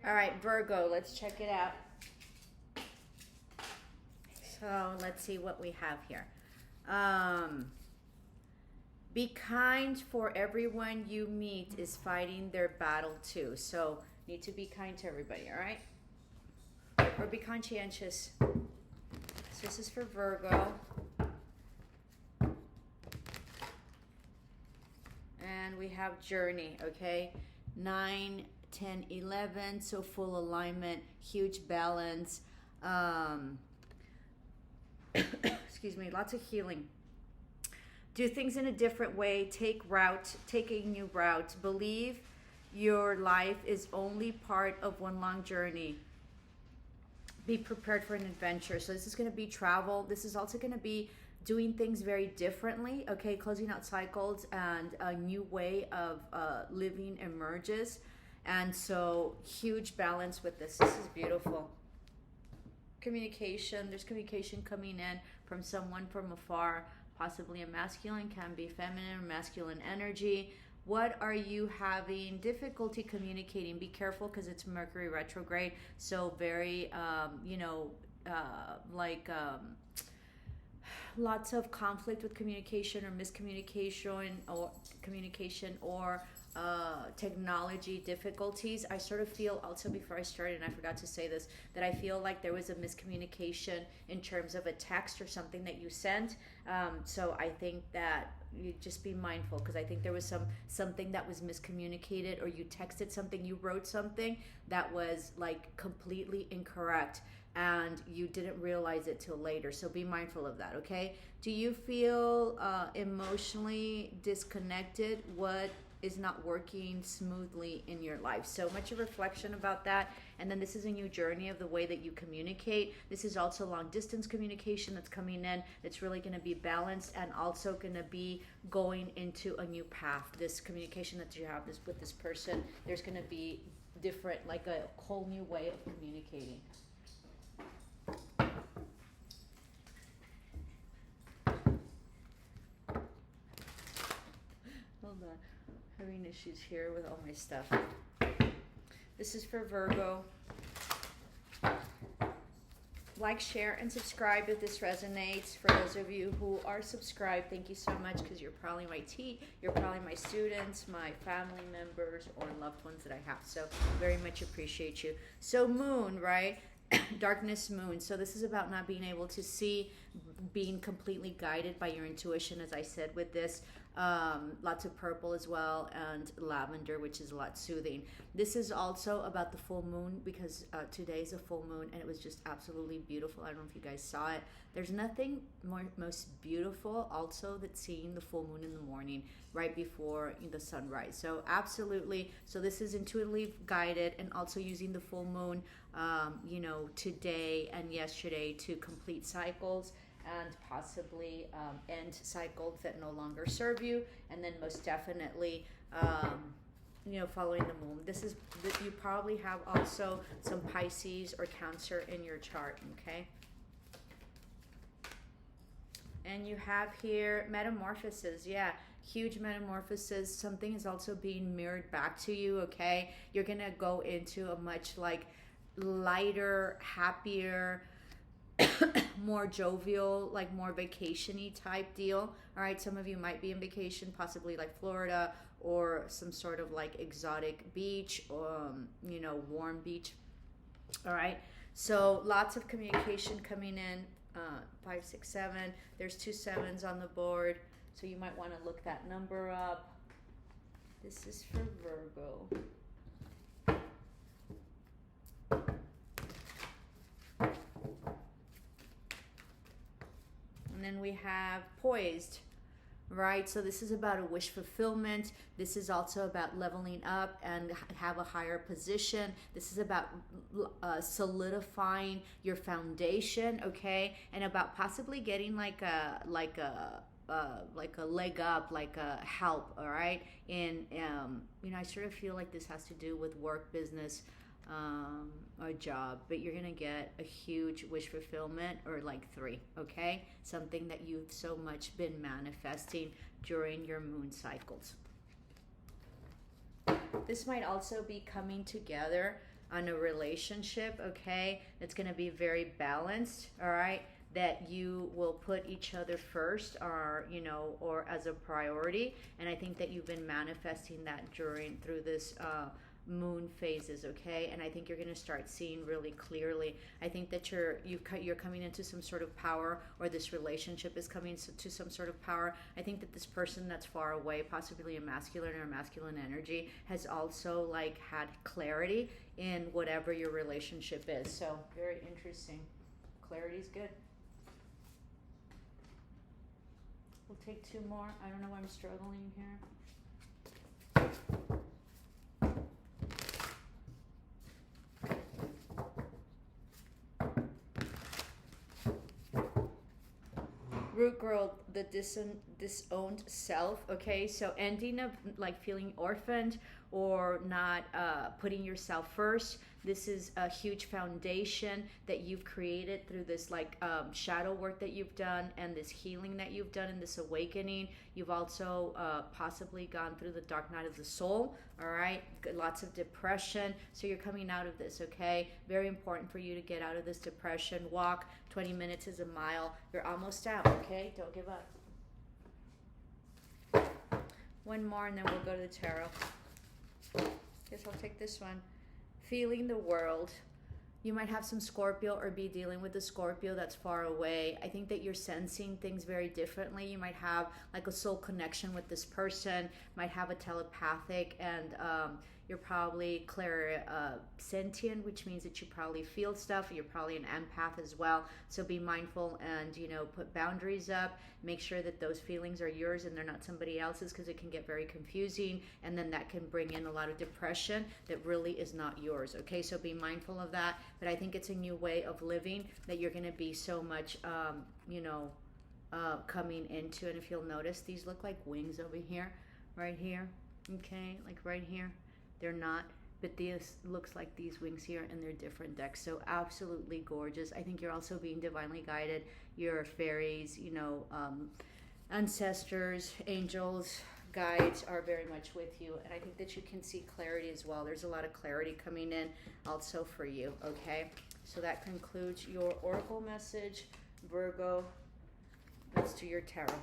All right, Virgo, let's check it out. So let's see what we have here. Be kind, for everyone you meet is fighting their battle too. So need to be kind to everybody, all right? Or be conscientious. So this is for Virgo. And we have Journey, okay? 9, 10, 11, so full alignment, huge balance. Excuse me, lots of healing. Do things in a different way, take a new route. Believe your life is only part of one long journey. Be prepared for an adventure. So this is going to be travel. This is also going to be doing things very differently, okay? Closing out cycles and a new way of living emerges. And so huge balance with this. This is beautiful. Communication, there's communication coming in from someone from afar, possibly a masculine, can be feminine or masculine energy. What are you having difficulty communicating? Be careful because it's Mercury retrograde. So very, lots of conflict with communication or miscommunication or communication or technology difficulties. I sort of feel also, before I started, and I forgot to say this, that I feel like there was a miscommunication in terms of a text or something that you sent. So I think that you just be mindful, because I think there was something that was miscommunicated, or you texted something, you wrote something that was like completely incorrect and you didn't realize it till later. So be mindful of that, okay? Do you feel emotionally disconnected? What is not working smoothly in your life? So much of reflection about that. And then this is a new journey of the way that you communicate. This is also long distance communication that's coming in. It's really going to be balanced and also going to be going into a new path. This communication that you have with this person, there's going to be different, like a whole new way of communicating. Hold on. Having issues here with all my stuff. This is for Virgo. Like, share, and subscribe if this resonates. For those of you who are subscribed, thank you so much, because you're probably you're probably my students, my family members, or loved ones that I have. So very much appreciate you. So Moon, right? Darkness Moon. So this is about not being able to see, being completely guided by your intuition, as I said with this. Lots of purple as well, and lavender, which is a lot soothing. This is also about the full moon, because today's a full moon and it was just absolutely beautiful. I don't know if you guys saw it. There's nothing most beautiful also than seeing the full moon in the morning right before the sunrise. So absolutely. So this is intuitively guided, and also using the full moon today and yesterday to complete cycles and possibly end cycles that no longer serve you. And then most definitely following the moon. You probably have also some Pisces or Cancer in your chart, okay? And you have here metamorphosis. Yeah, huge metamorphosis. Something is also being mirrored back to you, okay? You're gonna go into a much lighter, happier, more jovial, like more vacation-y type deal. All right, some of you might be in vacation, possibly like Florida, or some sort of like exotic beach, or warm beach. All right, so lots of communication coming in. 5, 6, 7. There's 2 7s on the board, so you might want to look that number up. This is for Virgo. And then we have poised, right? So this is about a wish fulfillment. This is also about leveling up and have a higher position. This is about solidifying your foundation, okay? And about possibly getting like a leg up, like a help, all right? And I sort of feel like this has to do with work, business, a job, but you're gonna get a huge wish fulfillment, or like 3, okay? Something that you've so much been manifesting during your moon cycles. This might also be coming together on a relationship, okay, that's going to be very balanced, all right, that you will put each other first, or or as a priority. And I think that you've been manifesting that through this moon phases, okay? And I think you're going to start seeing really clearly. I think that you're coming into some sort of power, or this relationship is coming to some sort of power. I think that this person that's far away, possibly a masculine or masculine energy, has also like had clarity in whatever your relationship is. So very interesting. Clarity is good. We'll take two more. I don't know why I'm struggling here. Root girl, the disowned self, okay? So ending up like feeling orphaned, or not putting yourself first. This is a huge foundation that you've created through this like shadow work that you've done, and this healing that you've done, and this awakening. You've also possibly gone through the dark night of the soul, all right? Lots of depression. So you're coming out of this, okay? Very important for you to get out of this depression. Walk. 20 minutes is a mile. You're almost out, okay? Don't give up. One more and then we'll go to the tarot. Guess I'll take this one. Feeling the world. You might have some Scorpio, or be dealing with a Scorpio that's far away. I think that you're sensing things very differently. You might have like a soul connection with this person, might have a telepathic, and you're probably clairsentient, which means that you probably feel stuff. You're probably an empath as well. So be mindful and, put boundaries up. Make sure that those feelings are yours and they're not somebody else's, because it can get very confusing, and then that can bring in a lot of depression that really is not yours, okay? So be mindful of that. But I think it's a new way of living that you're going to be so much, coming into. And if you'll notice, these look like wings over here, right here, okay? Like right here. They're not, but this looks like these wings here, and they're different decks. So absolutely gorgeous. I think you're also being divinely guided. Your fairies, ancestors, angels, guides are very much with you. And I think that you can see clarity as well. There's a lot of clarity coming in also for you, okay? So that concludes your oracle message, Virgo. Let's do your tarot.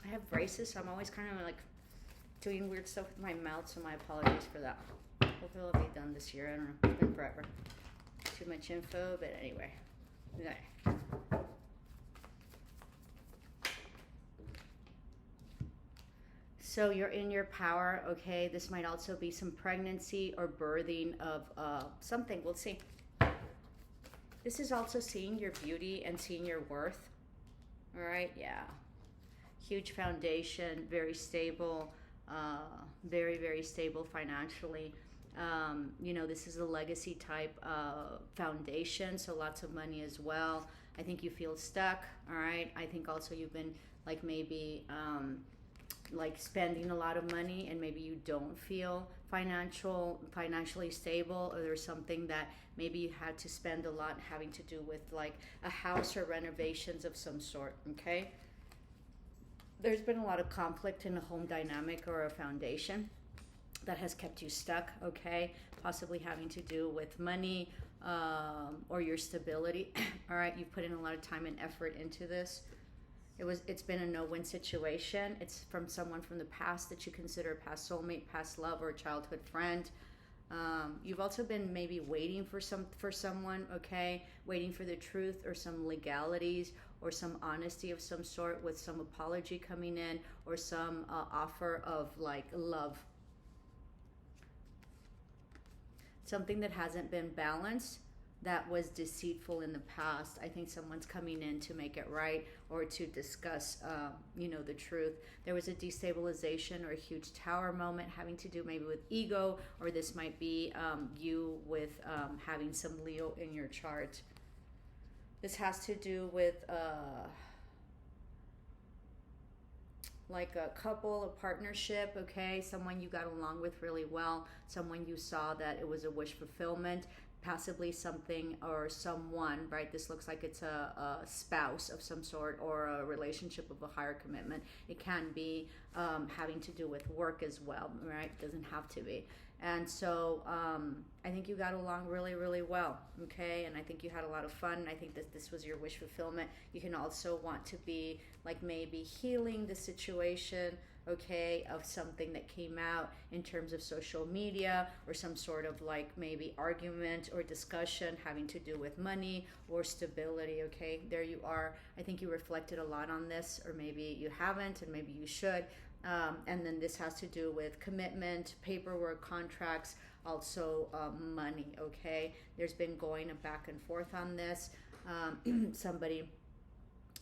I have braces, so I'm always kind of like doing weird stuff with my mouth, so my apologies for that. Hopefully it'll be done this year. I don't know. It's been forever. Too much info, but anyway. Okay. So you're in your power, okay? This might also be some pregnancy or birthing of something. We'll see. This is also seeing your beauty and seeing your worth. All right? Yeah. Huge foundation, very stable, very, very stable financially. This is a legacy type foundation, so lots of money as well. I think you feel stuck, all right? I think also you've been like maybe like spending a lot of money, and maybe you don't feel financially stable, or there's something that maybe you had to spend a lot having to do with like a house or renovations of some sort, okay? There's been a lot of conflict in a home dynamic or a foundation that has kept you stuck, okay? Possibly having to do with money or your stability. All right, you've put in a lot of time and effort into this. It's been a no-win situation. It's from someone from the past that you consider a past soulmate, past love, or a childhood friend. You've also been maybe waiting for someone, okay? Waiting for the truth or some legalities or some honesty of some sort, with some apology coming in, or some offer of like love. Something that hasn't been balanced, that was deceitful in the past. I think someone's coming in to make it right, or to discuss, the truth. There was a destabilization or a huge tower moment having to do maybe with ego, or this might be you with having some Leo in your chart. This has to do with like a couple, a partnership, okay? Someone you got along with really well, someone you saw that it was a wish fulfillment. possibly something or someone, right? This looks like it's a spouse of some sort or a relationship of a higher commitment. It can be having to do with work as well, right? It doesn't have to be. And so I think you got along really, really well, okay? And I think you had a lot of fun. I think that this was your wish fulfillment. You can also want to be like maybe healing the situation, okay, of something that came out in terms of social media or some sort of like maybe argument or discussion having to do with money or stability, okay? There you are. I think you reflected a lot on this, or maybe you haven't, and maybe you should. And then this has to do with commitment, paperwork, contracts, also money, okay? There's been going back and forth on this. Somebody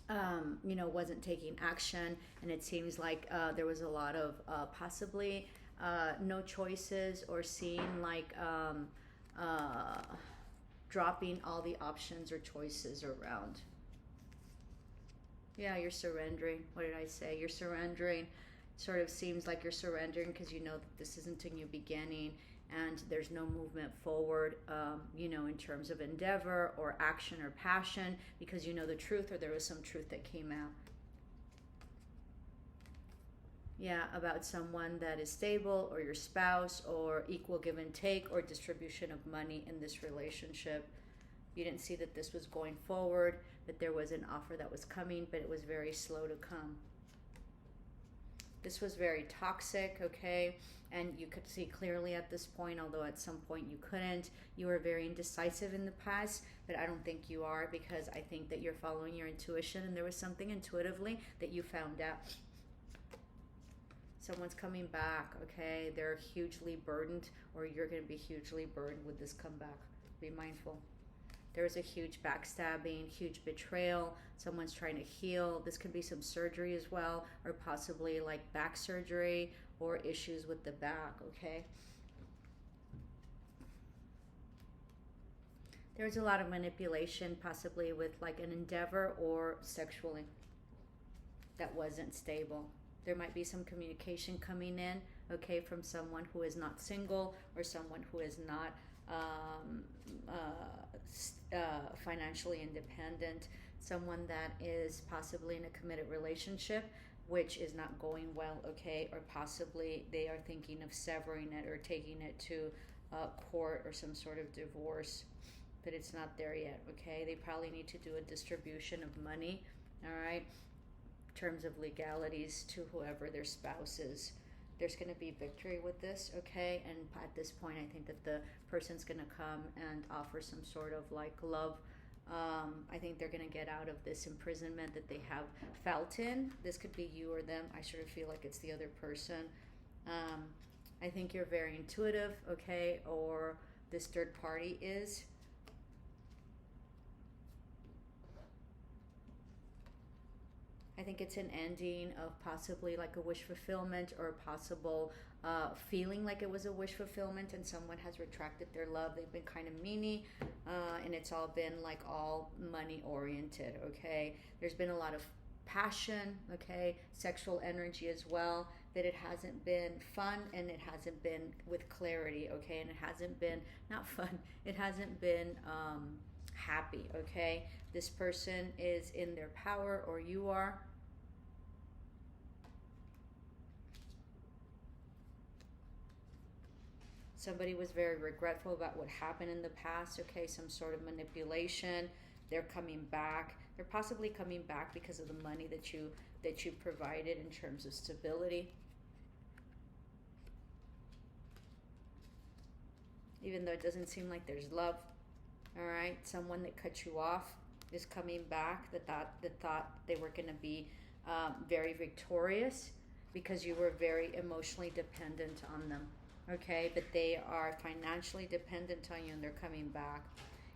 wasn't taking action, and it seems like there was a lot of possibly no choices, or seeing like dropping all the options or choices around. Yeah, you're surrendering. What did I say? You're surrendering. Sort of seems like you're surrendering because you know that this isn't a new beginning, and there's no movement forward, in terms of endeavor or action or passion, because you know the truth, or there was some truth that came out. Yeah, about someone that is stable, or your spouse, or equal give and take, or distribution of money in this relationship. You didn't see that this was going forward, that there was an offer that was coming, but it was very slow to come. This was very toxic, okay? And you could see clearly at this point, although at some point you couldn't. You were very indecisive in the past, but I don't think you are, because I think that you're following your intuition, and there was something intuitively that you found out. Someone's coming back, okay? They're hugely burdened, or you're going to be hugely burdened with this comeback. Be mindful. There's a huge backstabbing, huge betrayal. Someone's trying to heal. This could be some surgery as well, or possibly like back surgery or issues with the back, okay? There's a lot of manipulation, possibly with like an endeavor or sexually, that wasn't stable. There might be some communication coming in, okay, from someone who is not single, or someone who is not financially independent, someone that is possibly in a committed relationship which is not going well, okay, or possibly they are thinking of severing it or taking it to court or some sort of divorce, but it's not there yet, okay? They probably need to do a distribution of money, all right, in terms of legalities to whoever their spouse is. There's going to be victory with this, okay? And at this point, I think that the person's going to come and offer some sort of like love. I think they're going to get out of this imprisonment that they have felt in. This could be you or them. I sort of feel like it's the other person. I think you're very intuitive, okay? Or this third party is. I think it's an ending of possibly like a wish fulfillment, or a possible feeling like it was a wish fulfillment, and someone has retracted their love. They've been kind of meanie, and it's all been like all money oriented, okay? There's been a lot of passion, okay? Sexual energy as well, that it hasn't been fun, and it hasn't been with clarity, okay? And it hasn't been, not fun, it hasn't been happy, okay? This person is in their power, or you are. Somebody was very regretful about what happened in the past, okay? Some sort of manipulation. They're coming back. They're possibly coming back because of the money that you provided in terms of stability. Even though it doesn't seem like there's love, all right? Someone that cut you off is coming back, that thought they were going to be very victorious because you were very emotionally dependent on them, okay? But they are financially dependent on you, and they're coming back.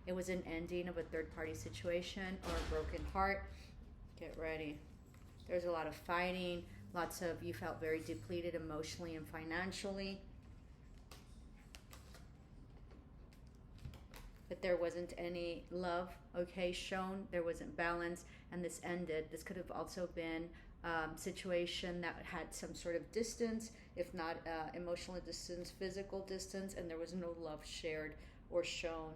It was an ending of a third-party situation or a broken heart. Get ready. There's a lot of fighting. You felt very depleted emotionally and financially. But there wasn't any love, okay, shown. There wasn't balance, and this ended. This could have also been a situation that had some sort of distance, if not emotional distance, physical distance, and there was no love shared or shown,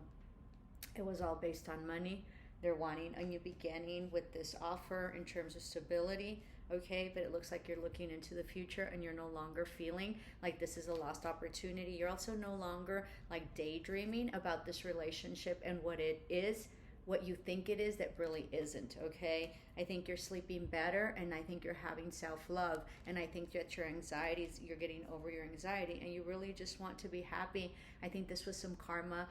It was all based on money. They're wanting a new beginning with this offer in terms of stability, okay? But it looks like you're looking into the future and you're no longer feeling like this is a lost opportunity. You're also no longer like daydreaming about this relationship and what it is, what you think it is that really isn't, okay? I think you're sleeping better, and I think you're having self-love, and I think that your anxieties, you're getting over your anxiety, and you really just want to be happy. I think this was some karma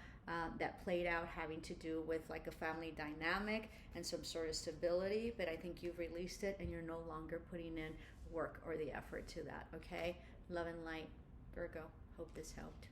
that played out having to do with like a family dynamic and some sort of stability, but I think you've released it and you're no longer putting in work or the effort to that, okay? Love and light, Virgo. Hope this helped.